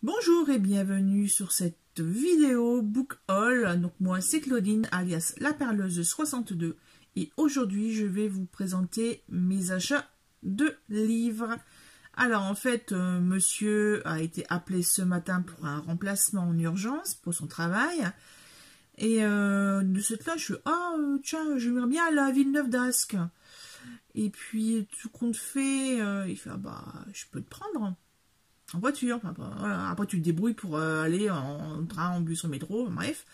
Bonjour et bienvenue sur cette vidéo book haul. Donc moi c'est Claudine alias la perleuse 62 et aujourd'hui je vais vous présenter mes achats de livres. Alors en fait monsieur a été appelé ce matin pour un remplacement en urgence pour son travail et de ce là je suis tiens j'aimerais bien aller à Villeneuve d'Ascq et puis tout compte fait il fait je peux te prendre en voiture, voilà. Après tu te débrouilles pour aller en train, en bus, en métro, bref.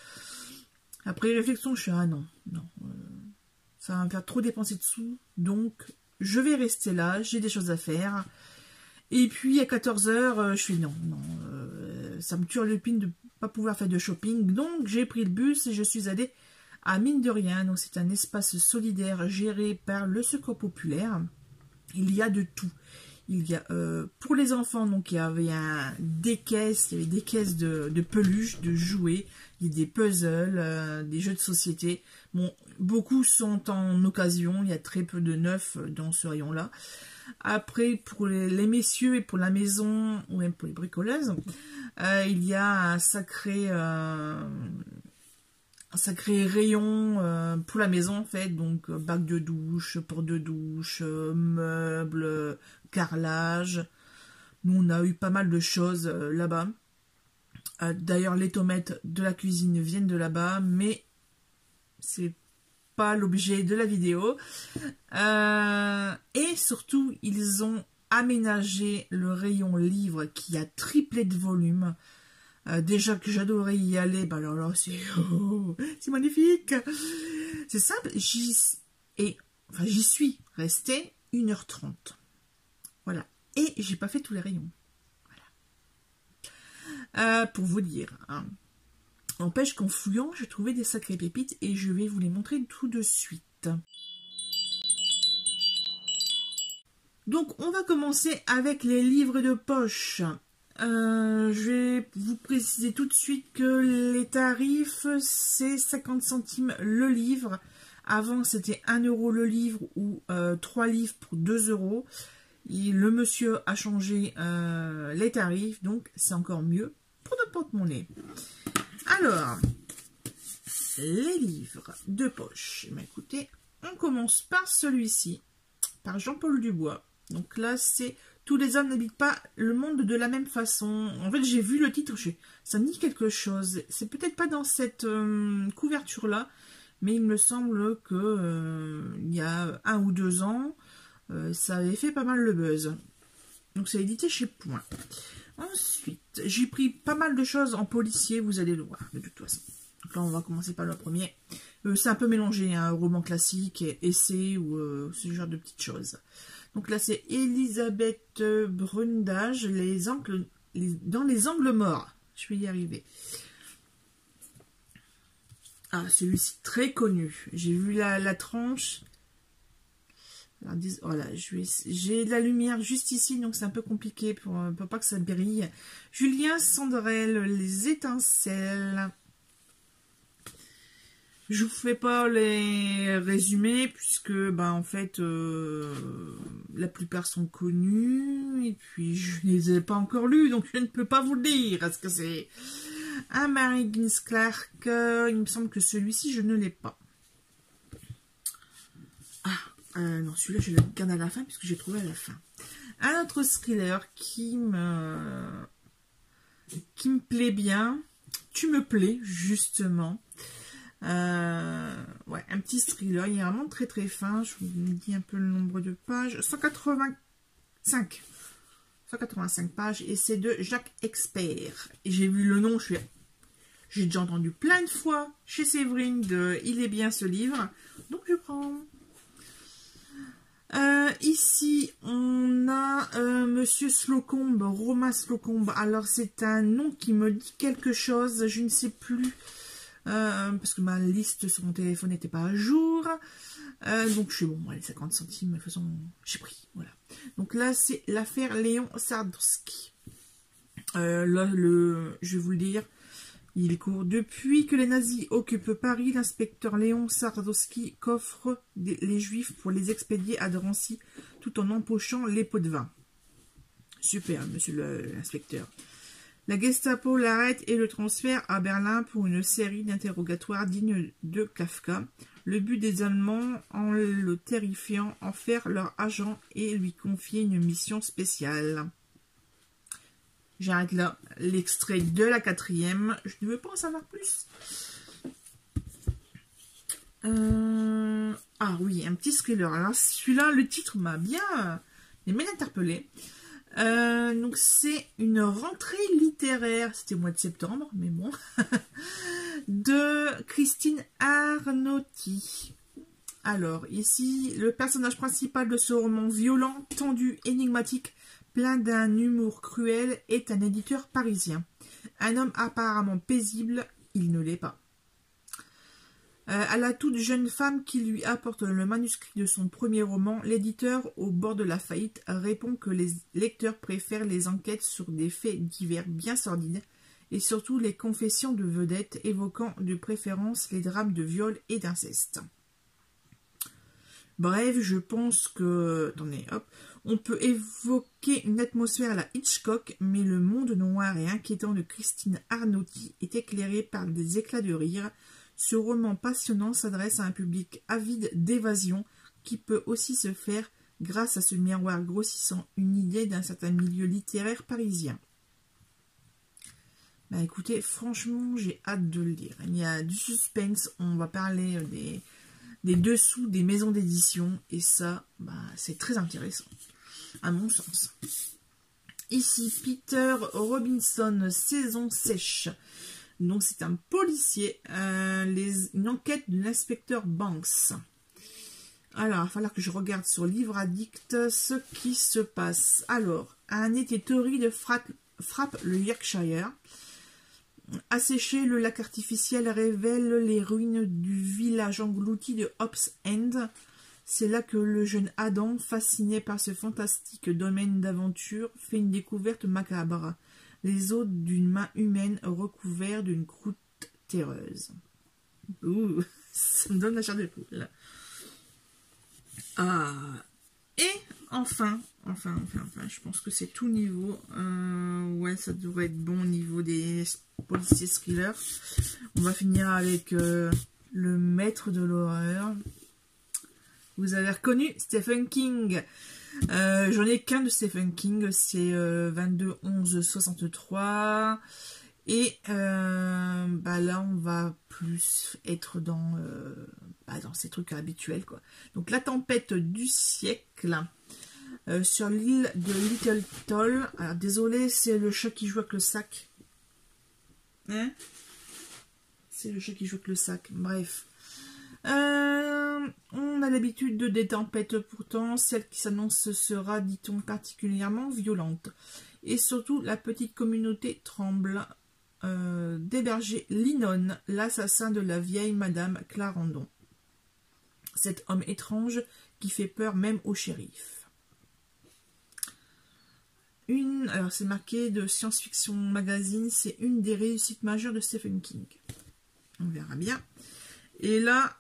Après réflexion, je suis non, ça va me faire trop dépenser de sous, donc je vais rester là, j'ai des choses à faire. Et puis à 14 h, je suis ça me tue le pin de pas pouvoir faire de shopping, donc j'ai pris le bus et je suis allée à Mine de Rien. Donc c'est un espace solidaire géré par le Secours Populaire. Il y a de tout. Il y a pour les enfants, donc il y avait des caisses, de peluches, de jouets, il y a des puzzles, des jeux de société. Bon, beaucoup sont en occasion, il y a très peu de neufs dans ce rayon-là. Après, pour les messieurs et pour la maison, ou même pour les bricoleuses, il y a un sacré rayon pour la maison en fait, donc bac de douche, porte de douche, meubles, carrelage. Nous on a eu pas mal de choses là-bas. D'ailleurs les tomates de la cuisine viennent de là-bas, mais c'est pas l'objet de la vidéo. Et surtout ils ont aménagé le rayon livre qui a triplé de volume. Déjà que j'adorais y aller, alors là c'est magnifique. C'est simple, j'y suis restée 1h30. Voilà. Et j'ai pas fait tous les rayons. Voilà. Pour vous dire. Hein. N'empêche qu'en fouillant, j'ai trouvé des sacrées pépites et je vais vous les montrer tout de suite. Donc on va commencer avec les livres de poche. Je vais vous préciser tout de suite que les tarifs, c'est 50 centimes le livre. Avant, c'était 1 € le livre ou 3 livres pour 2 €. Et le monsieur a changé les tarifs, donc c'est encore mieux pour notre porte-monnaie. Alors, les livres de poche. Écoutez, on commence par celui-ci, par Jean-Paul Dubois. Donc là, c'est « Tous les hommes n'habitent pas le monde de la même façon ». En fait, j'ai vu le titre, ça me dit quelque chose. C'est peut-être pas dans cette couverture-là, mais il me semble que il y a 1 ou 2 ans, ça avait fait pas mal le buzz. Donc, c'est édité chez Point. Ensuite, j'ai pris pas mal de choses en policier, vous allez le voir, de toute façon. Donc là, on va commencer par le premier. C'est un peu mélangé, un roman classique, essai ou ce genre de petites choses. Donc là, c'est Elisabeth Brundage, dans les angles morts. Je vais y arriver. Ah, celui-ci très connu. J'ai vu la tranche. Alors, voilà, j'ai de la lumière juste ici, donc c'est un peu compliqué pour pas que ça brille. Julien Sandrel, Les étincelles. Je vous fais pas les résumés puisque en fait la plupart sont connus et puis je ne les ai pas encore lus, donc je ne peux pas vous le dire. Est-ce que c'est un Mary Higgins Clark? Il me semble que celui-ci je ne l'ai pas. Non, celui-là je le garde à la fin puisque j'ai trouvé à la fin. Un autre thriller qui me plaît bien. Tu me plais justement. Ouais, un petit thriller, il est vraiment très très fin. Je vous dis un peu le nombre de pages. 185 pages et c'est de Jacques Expert. Et j'ai vu le nom, j'ai déjà entendu plein de fois chez Séverine de Il est bien ce livre, donc je prends. Ici on a Monsieur Slocombe, Romain Slocombe. Alors c'est un nom qui me dit quelque chose, je ne sais plus. Parce que ma liste sur mon téléphone n'était pas à jour. Donc je suis bon, allez, 50 centimes, de toute façon, j'ai pris. Voilà. Donc là, c'est l'affaire Léon Sardowski. Là, je vais vous le dire, il est court. Depuis que les nazis occupent Paris, l'inspecteur Léon Sardowski coffre les juifs pour les expédier à Drancy tout en empochant les pots de vin. Super, monsieur l'inspecteur. La Gestapo l'arrête et le transfère à Berlin pour une série d'interrogatoires dignes de Kafka. Le but des Allemands, en le terrifiant, en faire leur agent et lui confier une mission spéciale. J'arrête là l'extrait de la 4e. Je ne veux pas en savoir plus. Ah oui, un petit thriller. Alors celui-là, le titre m'a bien interpellé. Donc c'est une rentrée littéraire, c'était au mois de septembre, mais bon, de Christine Arnauty. Alors ici, le personnage principal de ce roman violent, tendu, énigmatique, plein d'un humour cruel, est un éditeur parisien. Un homme apparemment paisible, il ne l'est pas. À la toute jeune femme qui lui apporte le manuscrit de son premier roman, l'éditeur, au bord de la faillite, répond que les lecteurs préfèrent les enquêtes sur des faits divers bien sordides et surtout les confessions de vedettes évoquant de préférence les drames de viol et d'inceste. Bref, je pense que... Attendez, hop. On peut évoquer une atmosphère à la Hitchcock, mais le monde noir et inquiétant de Christine Arnauty est éclairé par des éclats de rire. Ce roman passionnant s'adresse à un public avide d'évasion qui peut aussi se faire, grâce à ce miroir grossissant, une idée d'un certain milieu littéraire parisien. Bah écoutez, franchement, j'ai hâte de le lire. Il y a du suspense, on va parler des dessous des maisons d'édition, et ça, bah, c'est très intéressant, à mon sens. Ici, Peter Robinson, Saison sèche. Donc c'est un policier, une enquête de l'inspecteur Banks. Alors, il va falloir que je regarde sur Livre Addict ce qui se passe. Alors, un été torride frappe le Yorkshire. Asséché, le lac artificiel révèle les ruines du village englouti de Hobbs End. C'est là que le jeune Adam, fasciné par ce fantastique domaine d'aventure, fait une découverte macabre. Les os d'une main humaine recouverts d'une croûte terreuse. Ouh, ça me donne la chair de poule. Ah, et enfin, je pense que c'est tout niveau. Ouais, ça devrait être bon au niveau des policiers thrillers. On va finir avec le maître de l'horreur. Vous avez reconnu Stephen King. J'en ai qu'un de Stephen King, c'est 22-11-63. Et bah là, on va plus être dans ces trucs habituels, quoi. Donc, la tempête du siècle sur l'île de Little Toll. Alors, désolé, c'est le chat qui joue avec le sac. Hein? C'est le chat qui joue avec le sac. Bref. On a l'habitude de des tempêtes, pourtant celle qui s'annonce sera, dit-on, particulièrement violente. Et surtout, la petite communauté tremble d'héberger Linon, l'assassin de la vieille Madame Clarendon. Cet homme étrange qui fait peur même au shérif. Alors c'est marqué de Science Fiction Magazine, c'est une des réussites majeures de Stephen King. On verra bien. Et là,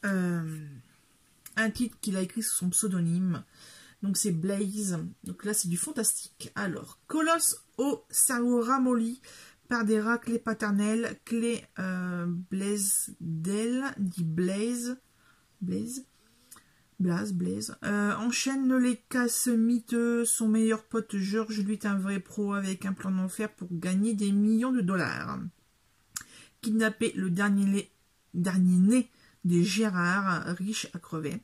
un titre qu'il a écrit sous son pseudonyme, donc c'est Blaze, donc là c'est du fantastique. Alors, colosse au cerveau ramolli par des raclées paternelles, clé Blaisdell, dit Blaze, enchaîne les casses miteux, son meilleur pote George, lui est un vrai pro avec un plan d'enfer pour gagner des millions de dollars. Kidnapper le dernier né des Gérard, riche à crever.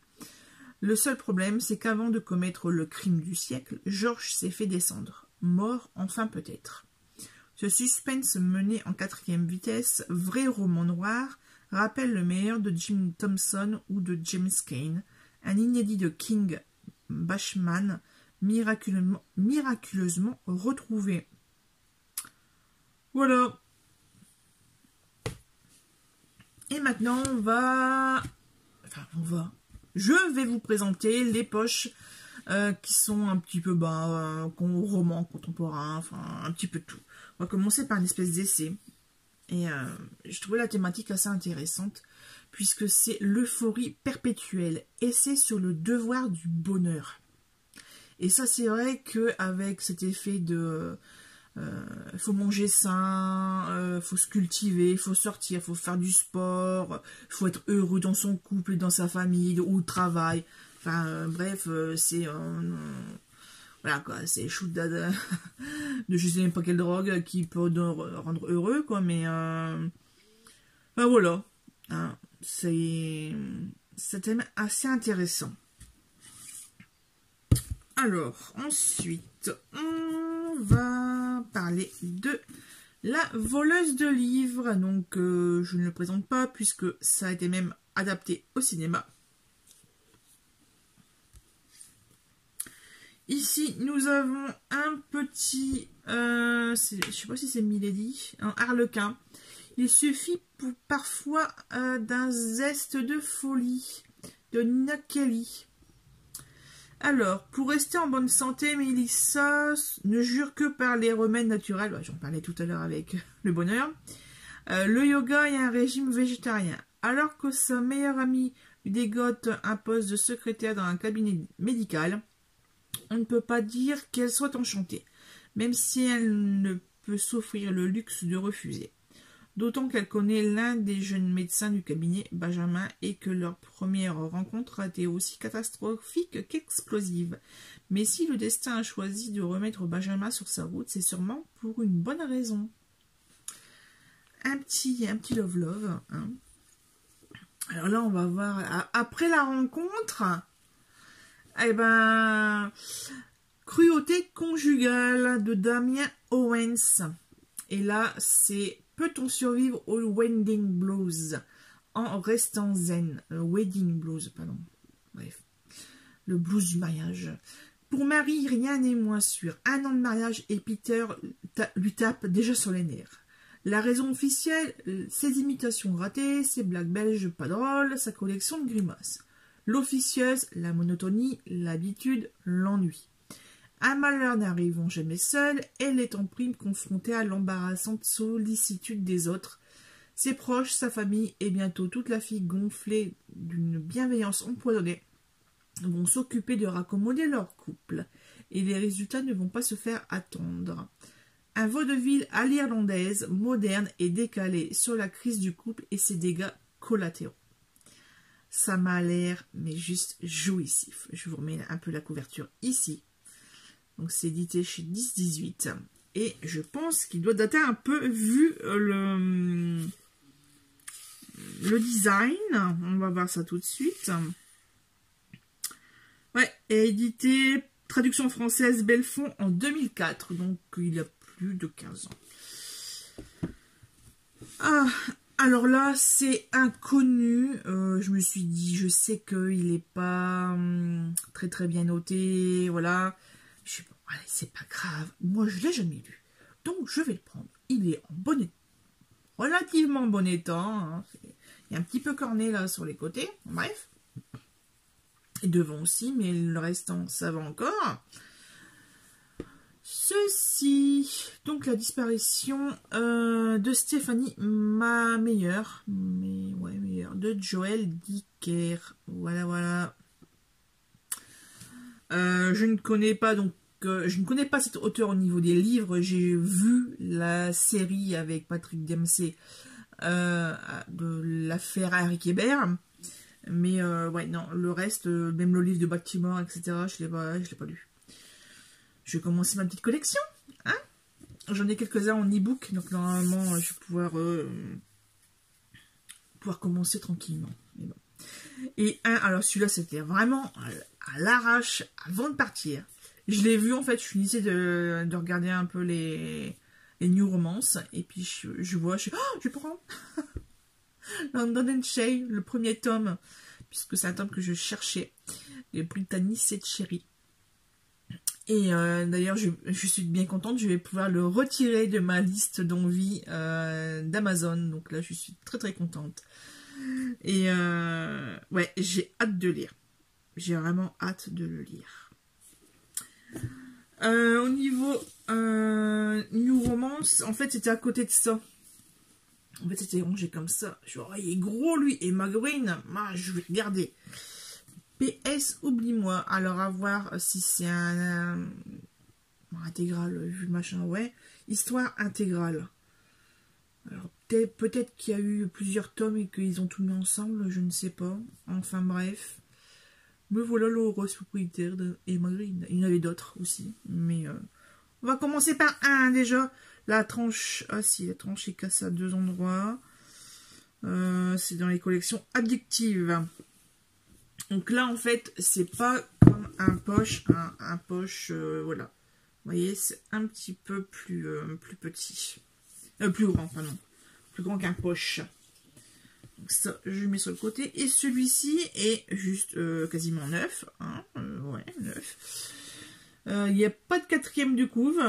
Le seul problème, c'est qu'avant de commettre le crime du siècle, George s'est fait descendre. Mort, enfin peut-être. Ce suspense mené en 4e vitesse, vrai roman noir, rappelle le meilleur de Jim Thompson ou de James Cain, un inédit de King Bachman, miraculeusement retrouvé. Voilà. Et maintenant, je vais vous présenter les poches qui sont un petit peu roman contemporain, enfin un petit peu de tout. On va commencer par une espèce d'essai. Et je trouvais la thématique assez intéressante, puisque c'est l'euphorie perpétuelle, essai sur le devoir du bonheur. Et ça, c'est vrai qu'avec cet effet de... faut manger sain, faut se cultiver, faut sortir, faut faire du sport, faut être heureux dans son couple, dans sa famille ou au travail. Enfin, bref, c'est... voilà, quoi, c'est shoot de je sais même pas quelle drogue qui peut rendre heureux, quoi, mais... ben voilà. Hein, c'était assez intéressant. Alors, ensuite, on va parler de La voleuse de livres. Donc, je ne le présente pas puisque ça a été même adapté au cinéma. Ici, nous avons un petit, je ne sais pas si c'est Milady, un harlequin. Il suffit parfois d'un zeste de folie de Nina Kelly. Alors, pour rester en bonne santé, Mélissa ne jure que par les remèdes naturels. J'en parlais tout à l'heure avec le bonheur. Le yoga et un régime végétarien. Alors que sa meilleure amie lui dégote un poste de secrétaire dans un cabinet médical, on ne peut pas dire qu'elle soit enchantée, même si elle ne peut s'offrir le luxe de refuser. D'autant qu'elle connaît l'un des jeunes médecins du cabinet, Benjamin, et que leur première rencontre a été aussi catastrophique qu'explosive. Mais si le destin a choisi de remettre Benjamin sur sa route, c'est sûrement pour une bonne raison. Un petit love-love. Hein. Alors là, on va voir, après la rencontre, eh ben, cruauté conjugale de Damien Owens. Et là, c'est... Peut-on survivre au wedding blues en restant zen? Wedding blues, pardon. Bref. Le blues du mariage. Pour Marie, rien n'est moins sûr. 1 an de mariage et Peter lui tape déjà sur les nerfs. La raison officielle, ses imitations ratées, ses blagues belges pas drôles, sa collection de grimaces. L'officieuse, la monotonie, l'habitude, l'ennui. Un malheur n'arrivant jamais seul, elle est en prime confrontée à l'embarrassante sollicitude des autres. Ses proches, sa famille et bientôt toute la fille gonflée d'une bienveillance empoisonnée vont s'occuper de raccommoder leur couple. Et les résultats ne vont pas se faire attendre. Un vaudeville à l'irlandaise, moderne et décalé sur la crise du couple et ses dégâts collatéraux. Ça m'a l'air, mais juste jouissif. Je vous remets un peu la couverture ici. Donc c'est édité chez 10-18. Et je pense qu'il doit dater un peu vu le design. On va voir ça tout de suite. Ouais, et édité, traduction française Belfond en 2004. Donc il a plus de 15 ans. Ah, alors là, c'est inconnu. Je me suis dit, je sais qu'il n'est pas très bien noté. Voilà. Je suis bon, allez, c'est pas grave. Moi, je l'ai jamais lu. Donc, je vais le prendre. Il est en bon état. Relativement bon état. Hein. Il est un petit peu corné là sur les côtés. Bref. Et devant aussi, mais le restant, ça va encore. Ceci. Donc, la disparition de Stéphanie, ma meilleure. Mais ouais, meilleure. De Joël Dicker. Voilà. Je ne connais pas je ne connais pas cet auteur au niveau des livres. J'ai vu la série avec Patrick Dempsey de l'affaire Harry Kéber, mais ouais non, le reste, même le livre de Baltimore, etc. Je l'ai pas lu. Je vais commencer ma petite collection. Hein, j'en ai quelques-uns en e-book, donc normalement je vais pouvoir commencer tranquillement. Mais bon. Et alors celui-là c'était vraiment à l'arrache avant de partir. Je l'ai vu en fait, je finissais de regarder un peu les New Romances et puis je vois, je prends London and Shay, le premier tome, puisque c'est un tome que je cherchais, les Brittany c'est Cherry. Et d'ailleurs je suis bien contente, je vais pouvoir le retirer de ma liste d'envie d'Amazon, donc là je suis très contente. Et ouais, j'ai hâte de lire. J'ai vraiment hâte de le lire. Au niveau New Romance, en fait, c'était à côté de ça. En fait, c'était rangé comme ça. Genre, il est gros, lui. Et Magreen, je vais regarder. PS, oublie-moi. Alors, à voir si c'est un intégral, vu le machin, ouais. Histoire intégrale. Alors, peut-être qu'il y a eu plusieurs tomes et qu'ils ont tout mis ensemble, je ne sais pas. Enfin, bref. Me voilà l'heureuse propriétaire de Emma Green. Il y en avait d'autres aussi, mais on va commencer par un déjà. La tranche, ah si, la tranche est cassée à 2 endroits. C'est dans les collections addictives. Donc là, en fait, c'est pas comme un poche, un poche, voilà. Vous voyez, c'est un petit peu plus petit. Plus grand, pardon. Plus grand qu'un poche. Donc ça, je le mets sur le côté. Et celui-ci est juste quasiment neuf. Hein, ouais, neuf. Il n'y a pas de 4e du couve.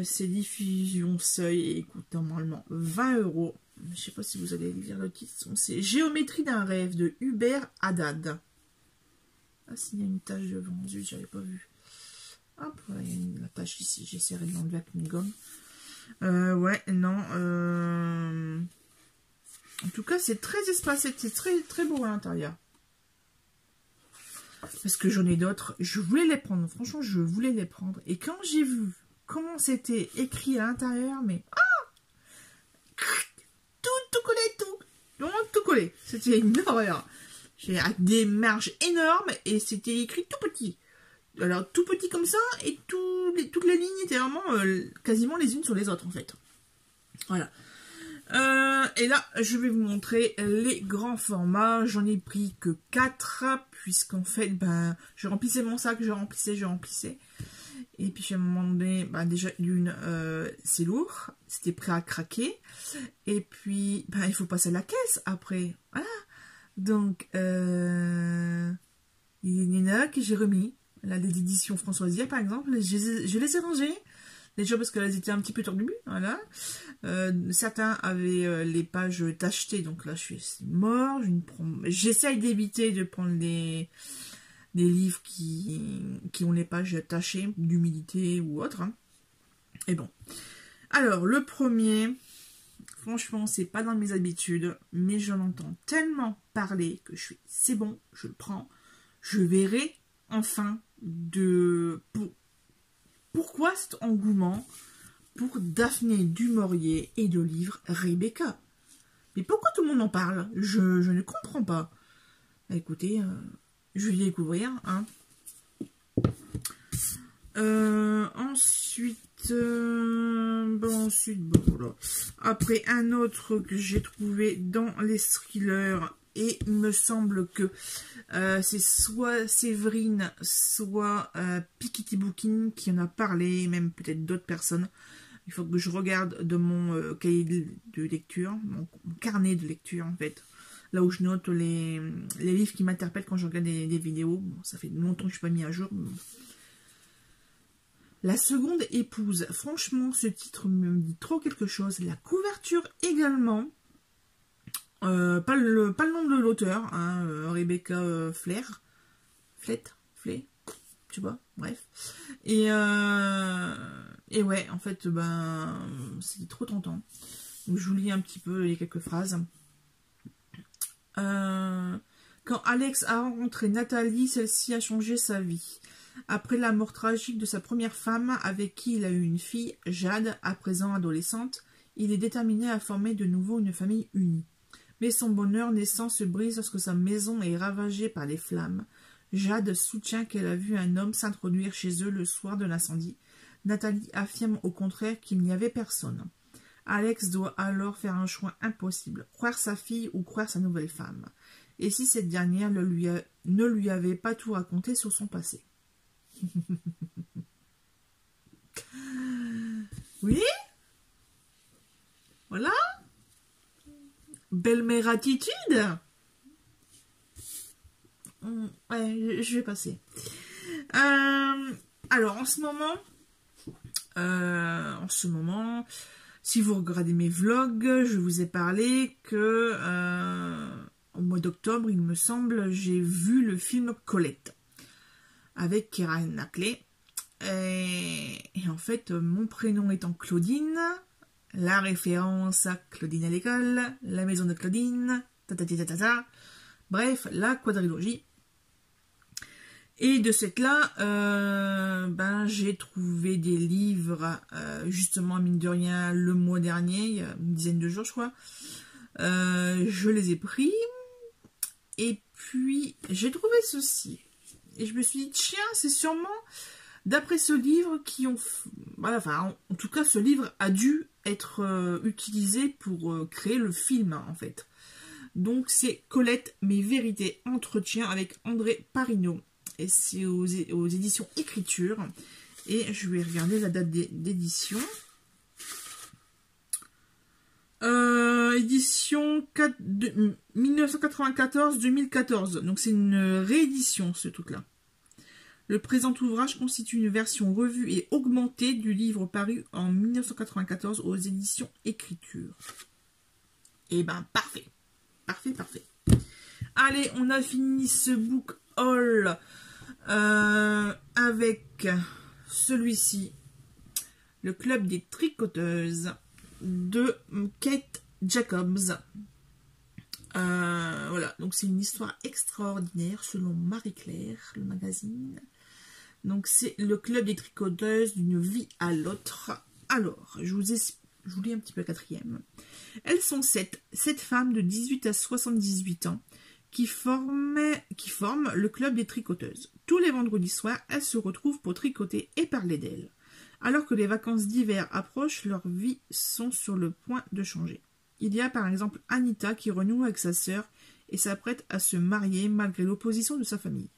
C'est diffusion seuil et coûte normalement 20 €. Je ne sais pas si vous allez lire le titre. C'est Géométrie d'un rêve de Hubert Haddad. Ah, s'il y a une tache devant, zut, j'avais pas vu. Hop, voilà, il y a la tache ici. J'essaierai de l'enlever avec une gomme. Ouais, non. En tout cas, c'est très espacé. C'est très, très beau à l'intérieur. Parce que j'en ai d'autres. Je voulais les prendre. Franchement, je voulais les prendre. Et quand j'ai vu comment c'était écrit à l'intérieur, mais... Ah, tout collé, tout collé. C'était une horreur. J'ai des marges énormes et c'était écrit tout petit. Alors, tout petit comme ça, et toutes les lignes étaient vraiment quasiment les unes sur les autres, en fait. Voilà. Et là, je vais vous montrer les grands formats. J'en ai pris que 4, puisqu'en fait, ben, je remplissais mon sac, je remplissais. Et puis, à un moment donné, ben, déjà, l'une, c'est lourd, c'était prêt à craquer. Et puis, ben, il faut passer à la caisse après. Voilà. Donc, il y en a que j'ai remis. Là, les éditions Françoisière, par exemple, je les ai rangées. Déjà parce qu'elles étaient un petit peu tordues, voilà. Certains avaient les pages tachetées, donc là, je suis mort. J'essaye d'éviter de prendre des livres qui ont les pages tachées, d'humidité ou autre. Hein. Et bon. Alors, le premier, franchement, c'est pas dans mes habitudes, mais j'en entends tellement parler que c'est bon, je le prends. Je verrai enfin pourquoi cet engouement pour Daphné du Maurier et le livre Rebecca. Mais pourquoi tout le monde en parle? Je ne comprends pas. Écoutez, je vais découvrir. Hein. Ensuite, voilà. Après, un autre que j'ai trouvé dans les thrillers. Et il me semble que c'est soit Séverine, soit Piketty Booking qui en a parlé, même peut-être d'autres personnes. Il faut que je regarde de mon cahier de lecture, mon carnet de lecture en fait. Là où je note les livres qui m'interpellent quand je regarde des vidéos. Bon, ça fait longtemps que je ne suis pas mis à jour. La seconde épouse. Franchement, ce titre me dit trop quelque chose. La couverture également. Pas le nom de l'auteur, hein, Rebecca Flair, Flay, tu vois, bref. Et ouais, en fait, ben, c'était trop tentant. Donc, je vous lis un petit peu les quelques phrases. Quand Alex a rencontré Nathalie, celle-ci a changé sa vie. Après la mort tragique de sa première femme, avec qui il a eu une fille, Jade, à présent adolescente, il est déterminé à former de nouveau une famille unie. Mais son bonheur naissant se brise lorsque sa maison est ravagée par les flammes. Jade soutient qu'elle a vu un homme s'introduire chez eux le soir de l'incendie. Nathalie affirme au contraire qu'il n'y avait personne. Alex doit alors faire un choix impossible, croire sa fille ou croire sa nouvelle femme. Et si cette dernière ne lui avait pas tout raconté sur son passé. Oui? Voilà? Belle-mère attitude. Ouais, je vais passer. Alors, en ce moment, si vous regardez mes vlogs, je vous ai parlé que au mois d'octobre, il me semble, j'ai vu le film Colette avec Keira Knightley. Et en fait, mon prénom étant Claudine, la référence à Claudine à l'école, la maison de Claudine, bref, la quadrilogie. Et de cette là, ben, j'ai trouvé des livres, justement, mine de rien, le mois dernier, il y a une dizaine de jours, je crois. Je les ai pris. Et puis, j'ai trouvé ceci. Et je me suis dit, tiens, c'est sûrement, d'après ce livre, qui ont... Voilà, enfin, en tout cas, ce livre a dû être utilisé pour créer le film, en fait. Donc, c'est Colette, mes vérités, entretien avec André Parino. Et c'est aux éditions Écriture. Et je vais regarder la date d'édition. Édition 1994-2014. Donc c'est une réédition, ce truc-là. Le présent ouvrage constitue une version revue et augmentée du livre paru en 1994 aux éditions Écriture. Et ben parfait. Parfait, parfait. Allez, on a fini ce book haul avec celui-ci. Le Club des Tricoteuses de Kate Jacobs. Voilà, donc c'est une histoire extraordinaire selon Marie-Claire, le magazine. Donc c'est le Club des Tricoteuses d'une vie à l'autre. Alors, je vous lis un petit peu la quatrième. Elles sont sept femmes de 18 à 78 ans qui forment le Club des Tricoteuses. Tous les vendredis soirs, elles se retrouvent pour tricoter et parler d'elles. Alors que les vacances d'hiver approchent, leurs vies sont sur le point de changer. Il y a par exemple Anita qui renoue avec sa sœur et s'apprête à se marier malgré l'opposition de sa famille.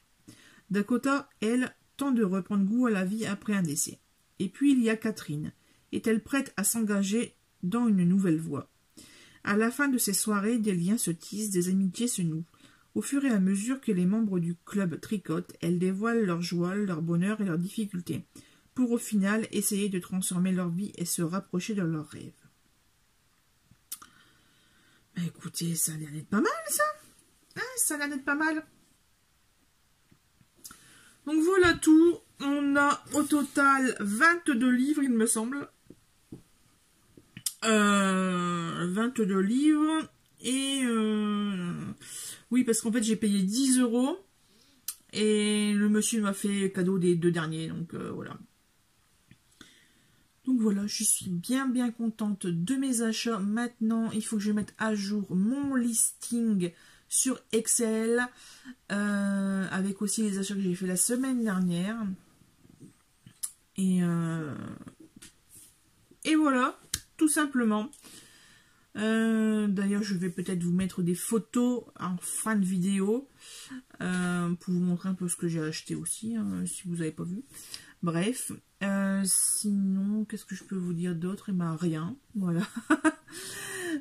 Dakota, elle, tente de reprendre goût à la vie après un décès. Et puis il y a Catherine. Est-elle prête à s'engager dans une nouvelle voie? À la fin de ces soirées, des liens se tissent, des amitiés se nouent. Au fur et à mesure que les membres du club tricotent, elles dévoilent leur joie, leur bonheur et leurs difficultés, pour au final essayer de transformer leur vie et se rapprocher de leurs rêves. Bah écoutez, ça a l'air d'être pas mal, ça. Hein, ça a l'air d'être pas mal. Donc voilà tout. On a au total 22 livres, il me semble. 22 livres. Et oui, parce qu'en fait, j'ai payé 10 €. Et le monsieur m'a fait cadeau des 2 derniers. Donc voilà. Donc voilà, je suis bien contente de mes achats. Maintenant, il faut que je mette à jour mon listing sur Excel. Avec aussi les achats que j'ai fait la semaine dernière. Et voilà, tout simplement. D'ailleurs, je vais peut-être vous mettre des photos en fin de vidéo. Pour vous montrer un peu ce que j'ai acheté aussi, hein, si vous n'avez pas vu. Bref, sinon, qu'est-ce que je peux vous dire d'autre? Eh ben, rien, voilà.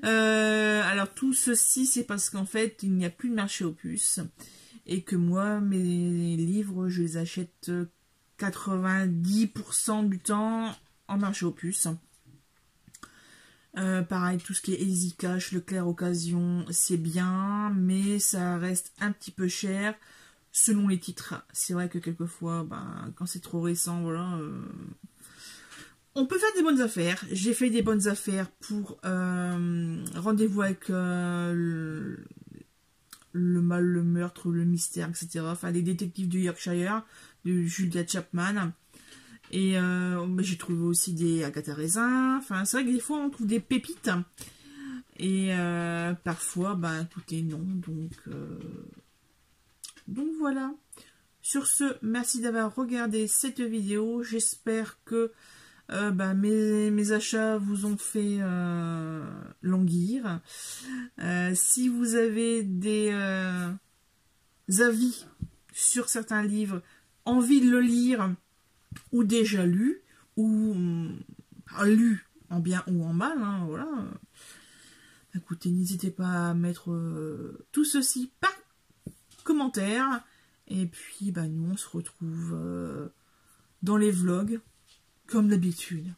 Alors, tout ceci, c'est parce qu'en fait, il n'y a plus de marché aux puces. Et que moi, mes livres, je les achète 90% du temps en marché aux puces. Pareil, tout ce qui est Easy Cash, Leclerc Occasion, c'est bien, mais ça reste un petit peu cher. Selon les titres, c'est vrai que quelquefois, ben, quand c'est trop récent, voilà, on peut faire des bonnes affaires. J'ai fait des bonnes affaires pour Rendez-vous avec le mal, le meurtre, le mystère, etc. Enfin, les détectives du Yorkshire, de Julia Chapman. Et j'ai trouvé aussi des Agatha Raisin. Enfin, c'est vrai que des fois, on trouve des pépites. Et parfois, ben, écoutez, non. Donc voilà. Sur ce, merci d'avoir regardé cette vidéo. J'espère que mes achats vous ont fait languir. Si vous avez des avis sur certains livres, envie de le lire, ou déjà lu, ou lu en bien ou en mal, hein, voilà. Écoutez, n'hésitez pas à mettre tout ceci par commentaire. Et puis, nous, on se retrouve dans les vlogs, comme d'habitude.